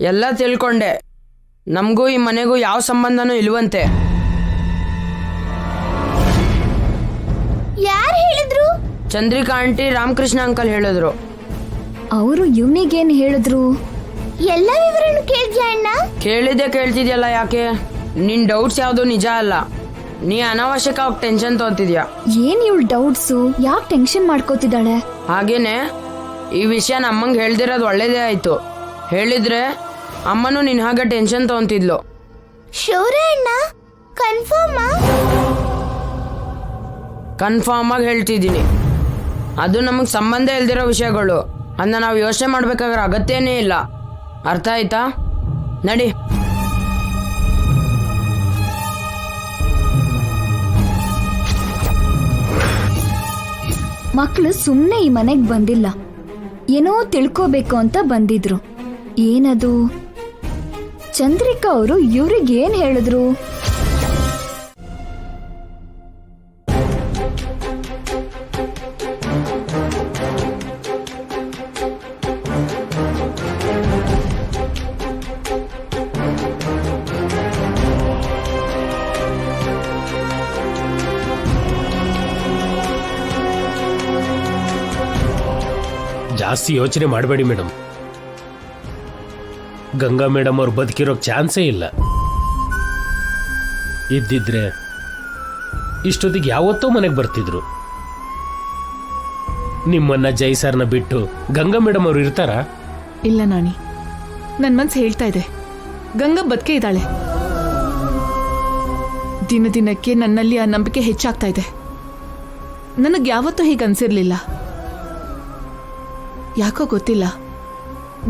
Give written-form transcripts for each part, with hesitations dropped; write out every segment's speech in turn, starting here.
ಎಲ್ಲ ತಿಳ್ಕೊಂಡೆ. ನಮಗೂ ಈ ಮನೆಗೂ ಯಾವ ಸಂಬಂಧನೂ ಇಲ್ವಂತೆ. ಯಾರು ಹೇಳಿದ್ರು? ಚಂದ್ರಿಕಾ ಆಂಟಿ, ರಾಮಕೃಷ್ಣ ಅಂಕಲ್ ಹೇಳಿದ್ರು. ಅವರು ಇವನಿಗೇನು ಹೇಳಿದ್ರು? ಎಲ್ಲ ವಿವರನ್ನು ಕೇಳಿದ್ಯಾ ಅಣ್ಣ? ಕೇಳ್ತಿದ್ಯಲ್ಲ, ಯಾಕೆ? ನಿನ್ ಡೌಟ್ಸ್ ಯಾವುದು ನಿಜ ಅಲ್ಲ. ನೀ ಅನಾವಶ್ಯಕವಾಗಿ ಟೆನ್ಷನ್ ತಗೋತಿದ್ಯಾ. ಏನ್ ಇವಳು ಡೌಟ್ಸು? ಯಾಕೆ ಟೆನ್ಷನ್ ಮಾಡ್ಕೋತಿದ್ದಾಳೆ? ಹಾಗೇನೆ ಈ ವಿಷಯ ನಮ್ಮಂಗೆ ಹೇಳ್ದಿರೋದು ಒಳ್ಳೇದೇ ಆಯ್ತು. ಹೇಳಿದ್ರೆ ಅಮ್ಮನೂ ನಿನ್ ಹಾಗೆ ಟೆನ್ಷನ್ ತಗೊಂತಿದ್ಲು. ಶೋರ ಅಣ್ಣ? ಕನ್ಫರ್ಮ್ ಆಗಿ ಹೇಳ್ತಿದ್ದೀನಿ. ಅದು ನಮಗೆ ಸಂಬಂಧ ಇಲ್ದಿರೋ ವಿಷಯಗಳು. ಅದನ್ನ ನಾವು ಯೋಚನೆ ಮಾಡ್ಬೇಕಾದ್ರೆ ಅಗತ್ಯನೇ ಇಲ್ಲ. ಅರ್ಥ ಆಯ್ತಾ? ನಡಿ. ಮಕ್ಕಳು ಸುಮ್ಮನೆ ಈ ಮನೆಗೆ ಬಂದಿಲ್ಲ, ಏನೋ ತಿಳ್ಕೋಬೇಕು ಅಂತ ಬಂದಿದ್ರು. ಏನದು? ಚಂದ್ರಿಕಾ ಅವರು ಇವ್ರಿಗೇನ್ ಹೇಳಿದ್ರು? ಜಾಸ್ತಿ ಯೋಚನೆ ಮಾಡಬೇಡಿ ಮೇಡಮ್. ಗಂಗಾ ಮೇಡಮ್ ಅವ್ರು ಬದುಕಿರೋಕ್ ಚಾನ್ಸೇ ಇಲ್ಲ. ಇದ್ದಿದ್ರೆ ಇಷ್ಟೊತ್ತಿಗೆ ಯಾವತ್ತೋ ಮನೆಗೆ ಬರ್ತಿದ್ರು. ನಿಮ್ಮನ್ನ ಜೈ ಸರ್ನ ಬಿಟ್ಟು ಗಂಗಾ ಮೇಡಮ್ ಅವ್ರು ಇರ್ತಾರಾ? ಇಲ್ಲ ನಾಣಿ, ನನ್ನ ಮನ್ಸು ಹೇಳ್ತಾ ಇದೆ, ಗಂಗಾ ಬದುಕೇ ಇದ್ದಾಳೆ. ದಿನ ದಿನಕ್ಕೆ ನನ್ನಲ್ಲಿ ಆ ನಂಬಿಕೆ ಹೆಚ್ಚಾಗ್ತಾ ಇದೆ. ನನಗೆ ಯಾವತ್ತೂ ಹೀಗೆ ಅನ್ಸಿರ್ಲಿಲ್ಲ. ಯಾಕೋ ಗೊತ್ತಿಲ್ಲ,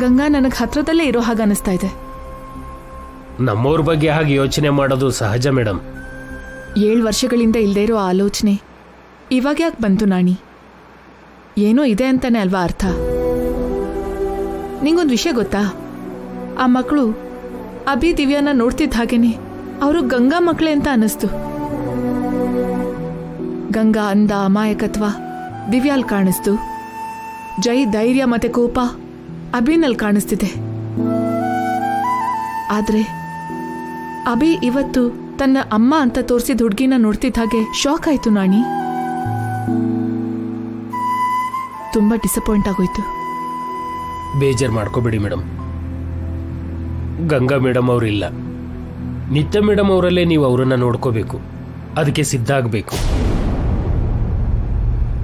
ಗಂಗಾ ನನಗೆ ಹತ್ರದಲ್ಲೇ ಇರೋ ಹಾಗೆ ಅನಿಸ್ತಾ ಇದೆ. ನಮ್ಮವ್ರ ಬಗ್ಗೆ ಹಾಗೆ ಯೋಚನೆ ಮಾಡೋದು ಸಹಜ ಮೇಡಮ್. 7 ವರ್ಷಗಳಿಂದ ಇಲ್ಲದೆ ಇರೋ ಆಲೋಚನೆ ಇವಾಗ ಯಾಕೆ ಬಂತು ನಾಣಿ? ಏನೋ ಇದೆ ಅಂತಾನೆ ಅಲ್ವಾ ಅರ್ಥ. ನಿಂಗೊಂದು ವಿಷಯ ಗೊತ್ತಾ? ಆ ಮಕ್ಕಳು ಅಭಿ ದಿವ್ಯಾನ ನೋಡ್ತಿದ್ದ ಹಾಗೇನೆ ಅವರು ಗಂಗಾ ಮಕ್ಕಳೇ ಅಂತ ಅನ್ನಿಸ್ತು. ಗಂಗಾ ಅಂದ, ಅಮಾಯಕತ್ವ ದಿವ್ಯಾಲ್ ಕಾಣಿಸ್ತು. ಜೈ ಧೈರ್ಯ ಮತ್ತೆ ಕೋಪ ಅಭಿನಲ್ಲಿ ಕಾಣಿಸ್ತಿದೆ. ಆದ್ರೆ ಅಭಿ ಇವತ್ತು ತನ್ನ ಅಮ್ಮ ಅಂತ ತೋರಿಸಿದ ಹುಡುಗಿನ ನೋಡ್ತಿದ್ದ ಹಾಗೆ ಶಾಕ್ ಆಯ್ತು ನಾಣಿ. ತುಂಬಾ ಡಿಸಪಾಯಿಂಟ್ ಆಗೋಯ್ತು. ಬೇಜಾರು ಮಾಡ್ಕೋಬೇಡಿ ಮೇಡಮ್. ಗಂಗಾ ಮೇಡಮ್ ಅವರಿಲ್ಲ, ನಿತ್ಯ ಮೇಡಮ್ ಅವರಲ್ಲೇ ನೀವು ಅವರನ್ನ ನೋಡ್ಕೋಬೇಕು. ಅದಕ್ಕೆ ಸಿದ್ಧ ಆಗಬೇಕು.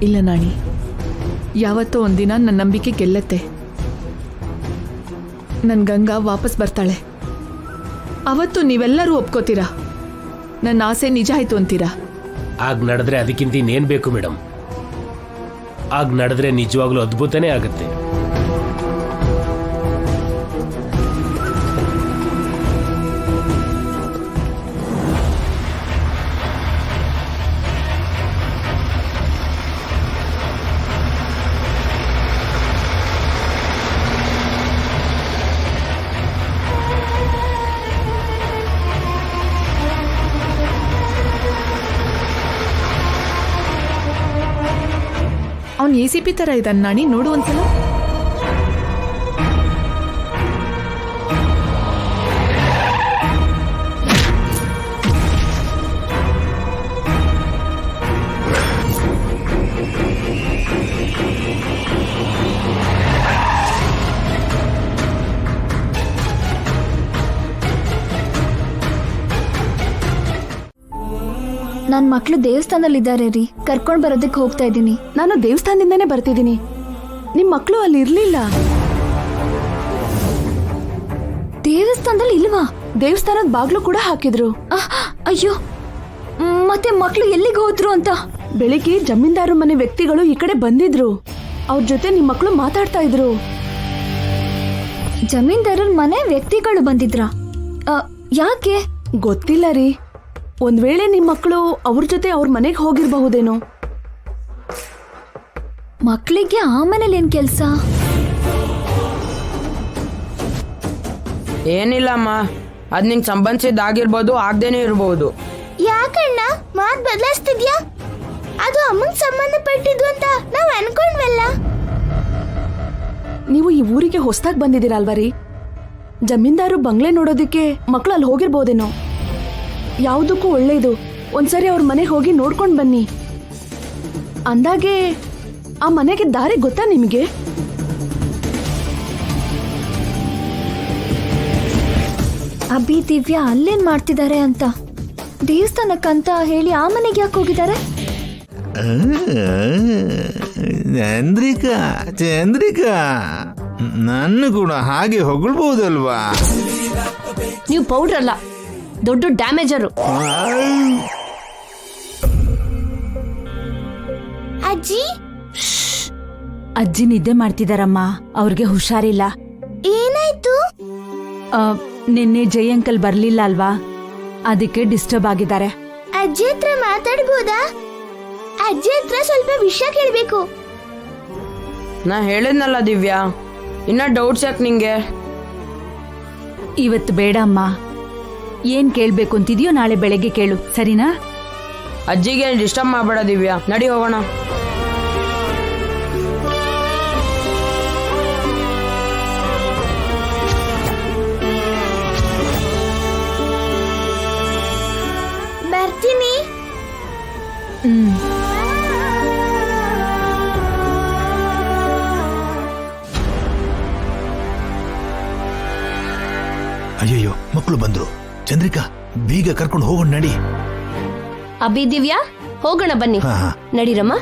ಇಲ್ಲ ನಾಣಿ, ಯಾವತ್ತೋ ಒಂದಿನ ನನ್ನ ನಂಬಿಕೆ ಗೆಲ್ಲತ್ತೆ. ನನ್ನ ಗಂಗಾ ವಾಪಸ್ ಬರ್ತಾಳೆ. ಅವತ್ತು ನೀವೆಲ್ಲರೂ ಒಪ್ಕೋತೀರಾ, ನನ್ನ ಆಸೆ ನಿಜ ಆಯ್ತು ಅಂತೀರಾ. ಆಗ ನಡೆದ್ರೆ ಅದಕ್ಕಿಂತ ಇನ್ನೇನು ಬೇಕು ಮೇಡಮ್? ಆಗ ನಡೆದ್ರೆ ನಿಜವಾಗ್ಲೂ ಅದ್ಭುತನೇ ಆಗುತ್ತೆ. ಅವನು ACP ತರ ಇದ್ದಾನೆ ನಾಣಿ, ನೋಡು ಒಂದ್ಸಲ. ನನ್ ಮಕ್ಳು ದೇವಸ್ಥಾನದಲ್ಲಿದ್ದಾರೆ ರೀ, ಕರ್ಕೊಂಡ್ ಬರೋದಕ್ಕೆ ಹೋಗ್ತಾ ಇದ್ದೀನಿ. ನಾನು ದೇವಸ್ಥಾನದಿಂದಾನೇ ಬರ್ತಿದ್ದೀನಿ. ನಿಮ್ ಮಕ್ಕಳು ಅಲ್ಲಿ ಇರ್ಲಿಲ್ಲ. ದೇವಸ್ಥಾನದಲ್ಲಿ ಇಲ್ವಾ? ದೇವಸ್ಥಾನದ ಬಾಗ್ಲು ಕೂಡ ಹಾಕಿದ್ರು. ಅಯ್ಯೋ, ಮತ್ತೆ ಮಕ್ಳು ಎಲ್ಲಿಗೆ ಹೋದ್ರು ಅಂತ? ಬೆಳಿಗ್ಗೆ ಜಮೀನ್ದಾರ ಮನೆ ವ್ಯಕ್ತಿಗಳು ಈ ಕಡೆ ಬಂದಿದ್ರು. ಅವ್ರ ಜೊತೆ ನಿಮ್ ಮಕ್ಕಳು ಮಾತಾಡ್ತಾ ಇದ್ರು. ಜಮೀನ್ದಾರರ ಮನೆ ವ್ಯಕ್ತಿಗಳು ಬಂದಿದ್ರ? ಯಾಕೆ ಗೊತ್ತಿಲ್ಲ ರೀ. ಒಂದ್ ವೇಳೆ ನಿಮ್ ಮಕ್ಕಳು ಅವ್ರ ಜೊತೆ ಅವ್ರ ಮನೆಗೆ ಹೋಗಿರ್ಬಹುದೇನೋ. ಮಕ್ಕಳಿಗೆ ಆ ಮನೇಲಿ ಏನ್ ಕೆಲ್ಸ? ಏನಿಲ್ಲಮ್ಮ, ಅದ್ ನಿಂಗೆ ಸಂಬಂಧಿಸಿದ್ದಾಗಿರ್ಬೋದು, ಆಗ್ದೇನೆ ಇರ್ಬೋದು. ಯಾಕಣ್ಣ ಮಾತ್ ಬದಲಾಯಿಸ್ತಿದ್ಯಾ? ಅದು ಅಮ್ಮಂಗ್ ಸಂಬಂಧಪಟ್ಟಿದ್ದು ಅಂತ ನಾವ್ ಅನ್ಕೊಂಡ್ವಲ್ಲ. ನೀವು ಈ ಊರಿಗೆ ಹೊಸದಾಗಿ ಬಂದಿದ್ದೀರಲ್ವಾ ರೀ? ಜಮೀನ್ದಾರು ಬಂಗ್ಲೆ ನೋಡೋದಕ್ಕೆ ಮಕ್ಳು ಅಲ್ಲಿ ಹೋಗಿರ್ಬೋದೇನೋ. ಯಾವುದಕ್ಕೂ ಒಳ್ಳೇದು, ಒಂದ್ಸರಿ ಅವ್ರ ಮನೆಗೆ ಹೋಗಿ ನೋಡ್ಕೊಂಡು ಬನ್ನಿ. ಅಂದಾಗೆ ಆ ಮನೆಗೆ ದಾರಿ ಗೊತ್ತಾ ನಿಮಗೆ? ಅಭಿ ದಿವ್ಯಾ ಅಲ್ಲೇನ್ ಮಾಡ್ತಿದ್ದಾರೆ ಅಂತ ದೇವಸ್ಥಾನಕ್ಕಂತ ಹೇಳಿ ಆ ಮನೆಗೆ ಯಾಕೆ ಹೋಗಿದ್ದಾರೆ? ಚಂದ್ರಿಕಾ ಚಂದ್ರಿಕಾ, ನನ್ನ ಕೂಡ ಹಾಗೆ ಹೊಗಳ್ಬಹುದಲ್ವಾ? ನೀವು ಪೌಡ್ರ್ ಅಲ್ಲ, ದೊಡ್ಡ ಡ್ಯಾಮೇಜರು. ಅಜ್ಜಿ ಅಜ್ಜಿ ನಿದ್ದೆ ಮಾಡ್ತಿದಾರಮ್ಮ, ಅವ್ರಿಗೆ ಹುಷಾರಿಲ್ಲ. ಏನಾಯ್ತು? ನಿನ್ನೆ ಜೈ ಅಂಕಲ್ ಬರ್ಲಿಲ್ಲ ಅಲ್ವಾ, ಅದಕ್ಕೆ ಡಿಸ್ಟರ್ಬ್ ಆಗಿದ್ದಾರೆ. ಅಜ್ಜಿ ಹತ್ರ ಮಾತಾಡ್ಬೋದಾ? ಅಜ್ಜಿ ಹತ್ರ ಸ್ವಲ್ಪ ವಿಷಯ ಕೇಳ್ಬೇಕು. ನಾ ಹೇಳಿದ್ನಲ್ಲ ದಿವ್ಯಾ, ಇನ್ನ ಡೌಟ್ಸ್ ಯಾಕೆ ನಿಂಗೆ? ಇವತ್ತು ಬೇಡ ಅಮ್ಮ, ಏನ್ ಕೇಳ್ಬೇಕು ಅಂತಿದ್ಯೋ ನಾಳೆ ಬೆಳಗ್ಗೆ ಕೇಳು, ಸರಿನಾ? ಅಜ್ಜಿಗೆ ಡಿಸ್ಟರ್ಬ್ ಮಾಡಬೇಡ ದಿವ್ಯಾ, ನಡಿ ಹೋಗೋಣ. ಬರ್ತೀನಿ. ಅಯ್ಯಯ್ಯೋ, ಮಕ್ಕಳು ಬಂದ್ರು. ಚಂದ್ರಿಕಾ, ಬೀಗ ಕರ್ಕೊಂಡು ಹೋಗೋಣ ನಡಿ. ಅಭಿ ದಿವ್ಯಾ, ಹೋಗೋಣ ಬನ್ನಿ. ಹಾ ಹಾ ನಡೀರಮ್ಮ.